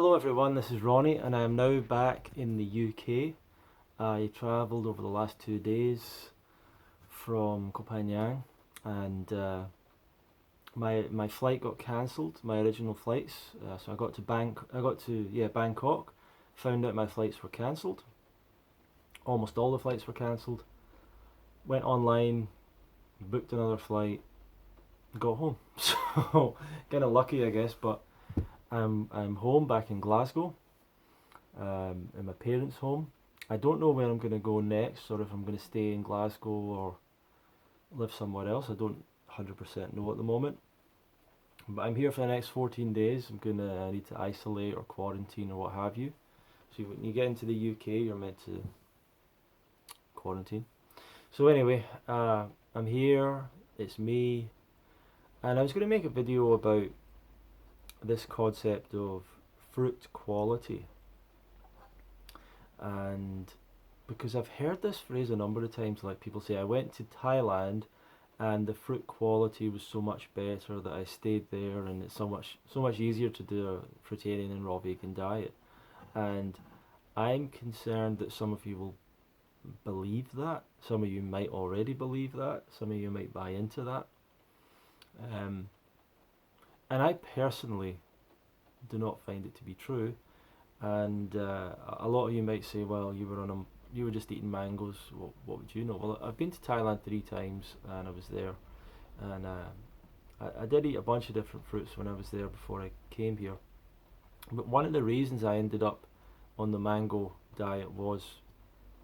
Hello everyone, this is Ronnie and I am now back in the UK. I travelled over the last 2 days from Koh Phangan and my flight got cancelled, my original flights. So I got to Bangkok, found out my flights were cancelled. Almost all the flights were cancelled. Went online, booked another flight, got home. So kind of lucky I guess, but I'm home back in Glasgow, in my parents' home. I don't know where I'm going to go next, or if I'm going to stay in Glasgow or live somewhere else. I don't 100% know at the moment. But I'm here for the next 14 days. I'm going to need to isolate or quarantine or what have you. So when you get into the UK, you're meant to quarantine. So anyway, I'm here. It's me, and I was going to make a video about this concept of fruit quality, and because I've heard this phrase a number of times, like people say, I went to Thailand and the fruit quality was so much better that I stayed there, and it's so much easier to do a fruitarian and raw vegan diet. And I'm concerned that some of you will believe that. Some of you might already believe that. Some of you might buy into that. And I personally do not find it to be true. And a lot of you might say, well, you were just eating mangoes. What would you know? Well, I've been to Thailand 3 times, and I was there, and I did eat a bunch of different fruits when I was there before I came here. But one of the reasons I ended up on the mango diet was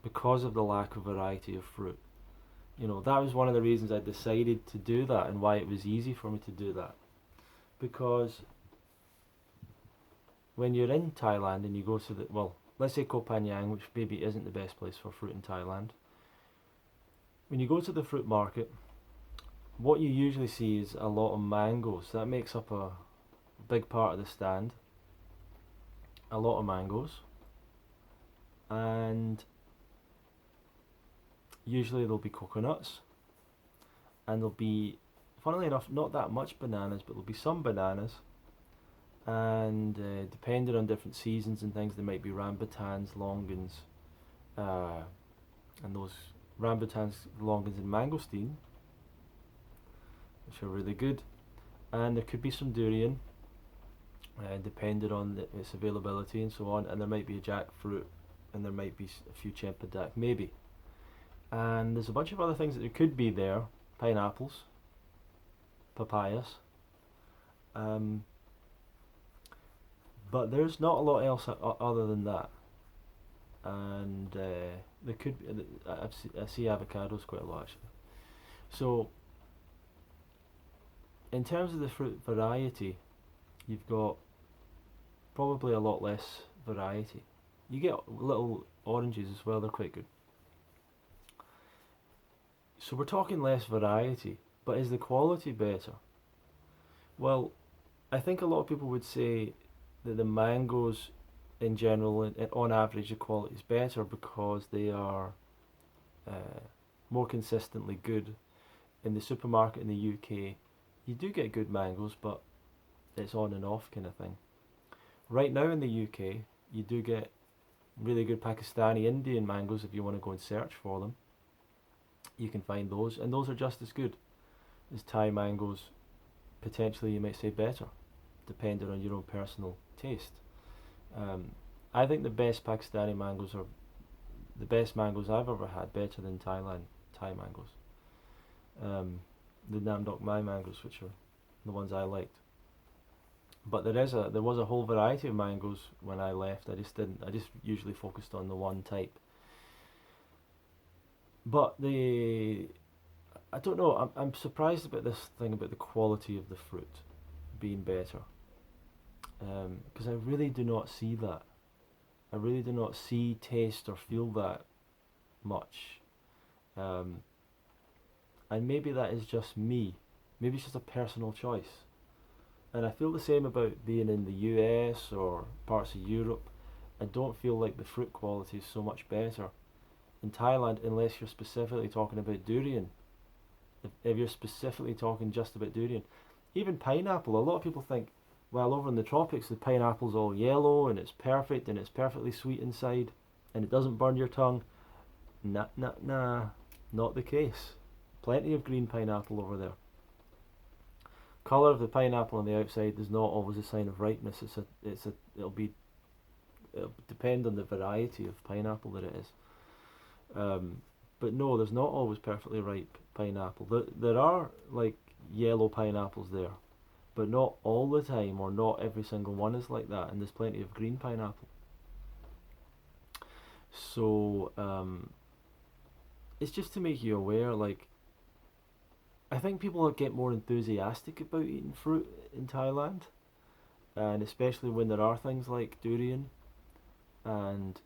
because of the lack of variety of fruit. That was one of the reasons I decided to do that, and why it was easy for me to do that. Because when you're in Thailand and you go to let's say Koh Phangan, which maybe isn't the best place for fruit in Thailand. When you go to the fruit market, what you usually see is a lot of mangoes. That makes up a big part of the stand. A lot of mangoes. And usually there'll be coconuts. And there'll be, funnily enough, not that much bananas, but there'll be some bananas. And depending on different seasons and things, there might be rambutans, longans, and those rambutans, longans, and mangosteen, which are really good. And there could be some durian, depending on its availability and so on. And there might be a jackfruit, and there might be a few chempedak, maybe. And there's a bunch of other things that there could be there: pineapples, papayas. But there's not a lot else other than that. And there could be, I see avocados quite a lot actually. So in terms of the fruit variety, you've got probably a lot less variety. You get little oranges as well, they're quite good. So we're talking less variety, but is the quality better? Well, I think a lot of people would say that the mangoes in general, on average, the quality is better because they are more consistently good. In the supermarket in the UK, you do get good mangoes, but it's on and off kind of thing. Right now in the UK, you do get really good Pakistani Indian mangoes. If you want to go and search for them, you can find those, and those are just as good as Thai mangoes. Potentially, you might say better, depending on your own personal taste. I think the best Pakistani mangoes are the best mangoes I've ever had, better than Thai mangoes. The Nam Dok Mai mangoes, which are the ones I liked. But there was a whole variety of mangoes when I left. I just usually focused on the one type. But I don't know. I'm surprised about this thing about the quality of the fruit being better. Because I really do not see that. I really do not see, taste, or feel that much. And maybe that is just me. Maybe it's just a personal choice. And I feel the same about being in the US or parts of Europe. I don't feel like the fruit quality is so much better in Thailand, unless you're specifically talking about durian. If you're specifically talking just about durian. Even pineapple, a lot of people think, while over in the tropics the pineapple's all yellow and it's perfect and it's perfectly sweet inside and it doesn't burn your tongue. Nah, nah, nah, not the case. Plenty of green pineapple over there. Colour of the pineapple on the outside is not always a sign of ripeness. It'll depend on the variety of pineapple that it is. But no, there's not always perfectly ripe pineapple. There are like yellow pineapples there, but not all the time, or not every single one is like that. And there's plenty of green pineapple. So it's just to make you aware. Like, I think people get more enthusiastic about eating fruit in Thailand, and especially when there are things like durian and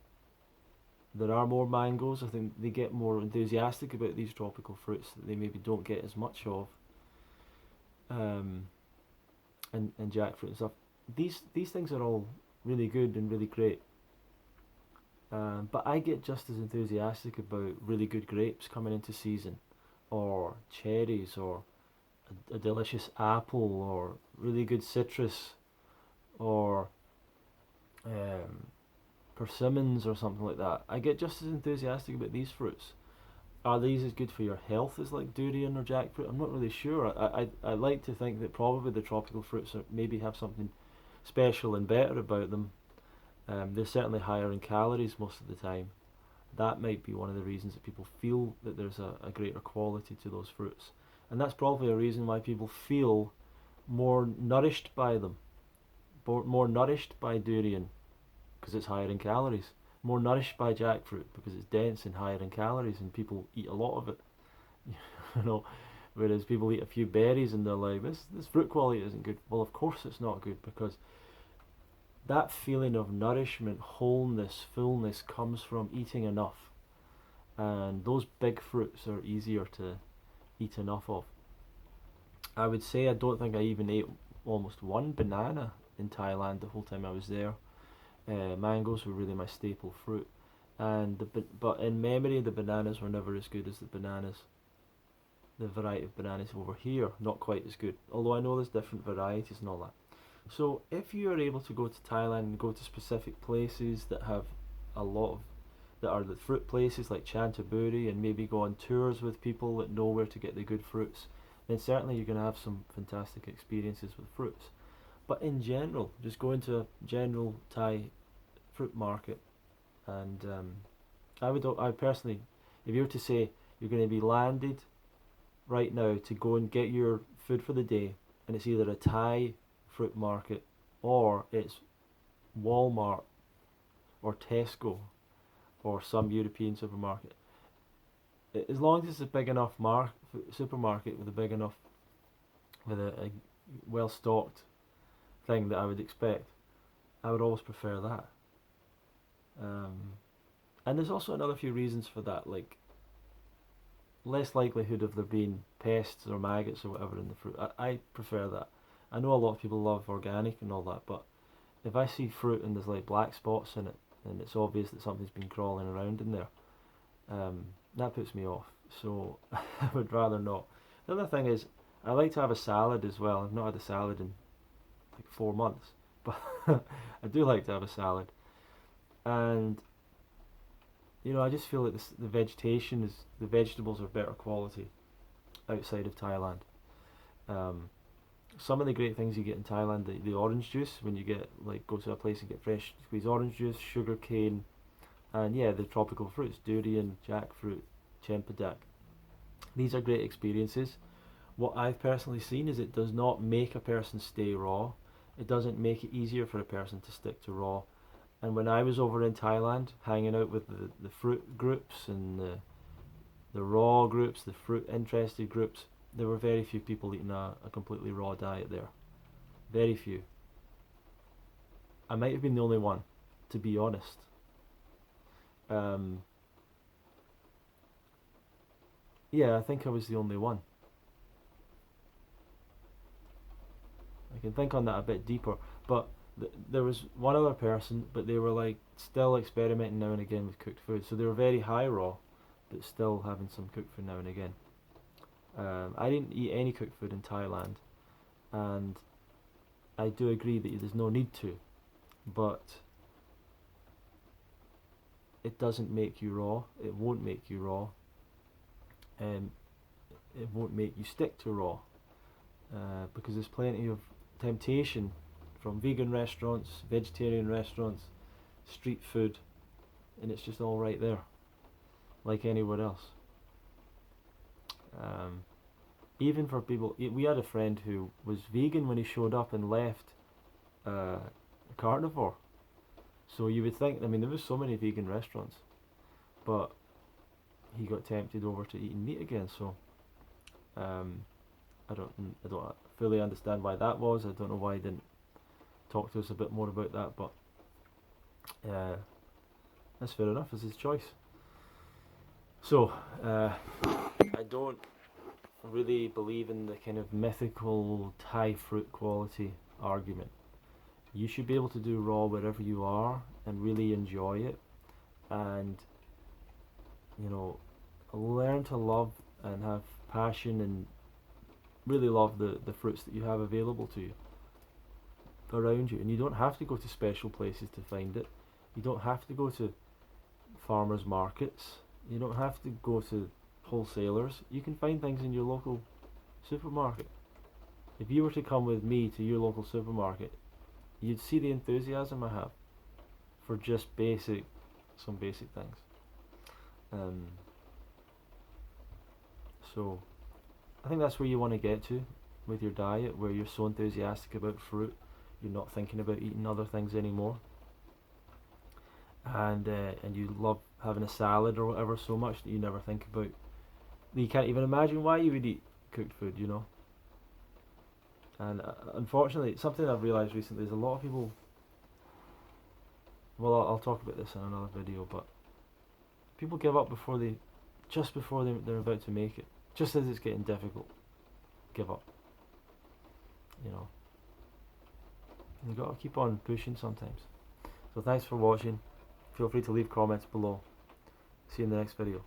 there are more mangoes. I think they get more enthusiastic about these tropical fruits that they maybe don't get as much of, um, and jackfruit and stuff. These things are all really good and really great. But I get just as enthusiastic about really good grapes coming into season, or cherries, or a delicious apple, or really good citrus, or um, persimmons or something like that. I get just as enthusiastic about these fruits. Are these as good for your health as like durian or jackfruit? I'm not really sure. I like to think that probably the tropical fruits maybe have something special and better about them. They're certainly higher in calories most of the time. That might be one of the reasons that people feel that there's a greater quality to those fruits. And that's probably a reason why people feel more nourished by them, more nourished by durian because it's higher in calories, more nourished by jackfruit because it's dense and higher in calories and people eat a lot of it. you know, Whereas people eat a few berries and they're like, this fruit quality isn't good. Well, of course it's not good, because that feeling of nourishment, wholeness, fullness comes from eating enough. And those big fruits are easier to eat enough of. I would say I don't think I even ate almost one banana in Thailand the whole time I was there. Mangoes were really my staple fruit, and but in memory the bananas were never as good as the variety of bananas over here. Not quite as good, although I know there's different varieties and all that. So if you are able to go to Thailand and go to specific places that have a lot of that are the fruit places like Chantaburi, and maybe go on tours with people that know where to get the good fruits, then certainly you're going to have some fantastic experiences with fruits. But in general, just go into a general Thai fruit market, and I personally, if you were to say you're going to be landed right now to go and get your food for the day, and it's either a Thai fruit market or it's Walmart or Tesco or some European supermarket, as long as it's a big enough supermarket with a well stocked thing that I would expect, I would always prefer that. And there's also another few reasons for that, like less likelihood of there being pests or maggots or whatever in the fruit. I prefer that. I know a lot of people love organic and all that, but if I see fruit and there's like black spots in it, and it's obvious that something's been crawling around in there, that puts me off. So I would rather not. The other thing is, I like to have a salad as well. I've not had a salad in like 4 months, but I do like to have a salad. And I just feel like the vegetables are better quality outside of Thailand. Um, some of the great things you get in Thailand, the orange juice, when you go to a place and get fresh squeezed orange juice, sugar cane, and yeah, the tropical fruits, durian, jackfruit, chempedak. These are great experiences. What I've personally seen is it does not make a person stay raw. It doesn't make it easier for a person to stick to raw. And when I was over in Thailand, hanging out with the fruit groups and the raw groups, the fruit interested groups, there were very few people eating a completely raw diet there. Very few. I might have been the only one, to be honest. Um, yeah, I think I was the only one. I can think on that a bit deeper, but there was one other person, but they were like still experimenting now and again with cooked food. So they were very high raw, but still having some cooked food now and again. I didn't eat any cooked food in Thailand, and I do agree that there's no need to, but it doesn't make you raw. It won't make you raw, and it won't make you stick to raw, because there's plenty of temptation from vegan restaurants, vegetarian restaurants, street food, and it's just all right there, like anywhere else. Even for people, we had a friend who was vegan when he showed up and left a carnivore. So you would think, I mean, there was so many vegan restaurants, but he got tempted over to eating meat again. So I don't fully understand why that was. I don't know why he didn't talk to us a bit more about that, but that's fair enough. It's his choice. So I don't really believe in the kind of mythical Thai fruit quality argument. You should be able to do raw wherever you are and really enjoy it, and learn to love and have passion and really love the fruits that you have available to you around you. And you don't have to go to special places to find it. You don't have to go to farmers markets. You don't have to go to wholesalers. You can find things in your local supermarket. If you were to come with me to your local supermarket, you'd see the enthusiasm I have for just some basic things. So I think that's where you want to get to with your diet, where you're so enthusiastic about fruit, you're not thinking about eating other things anymore, and you love having a salad or whatever so much that you never think about. You can't even imagine why you would eat cooked food, And unfortunately, something I've realised recently is a lot of people. Well, I'll talk about this in another video, but people give up just before they're about to make it, just as it's getting difficult. Give up. You got to keep on pushing sometimes. So thanks for watching. Feel free to leave comments below. See you in the next video.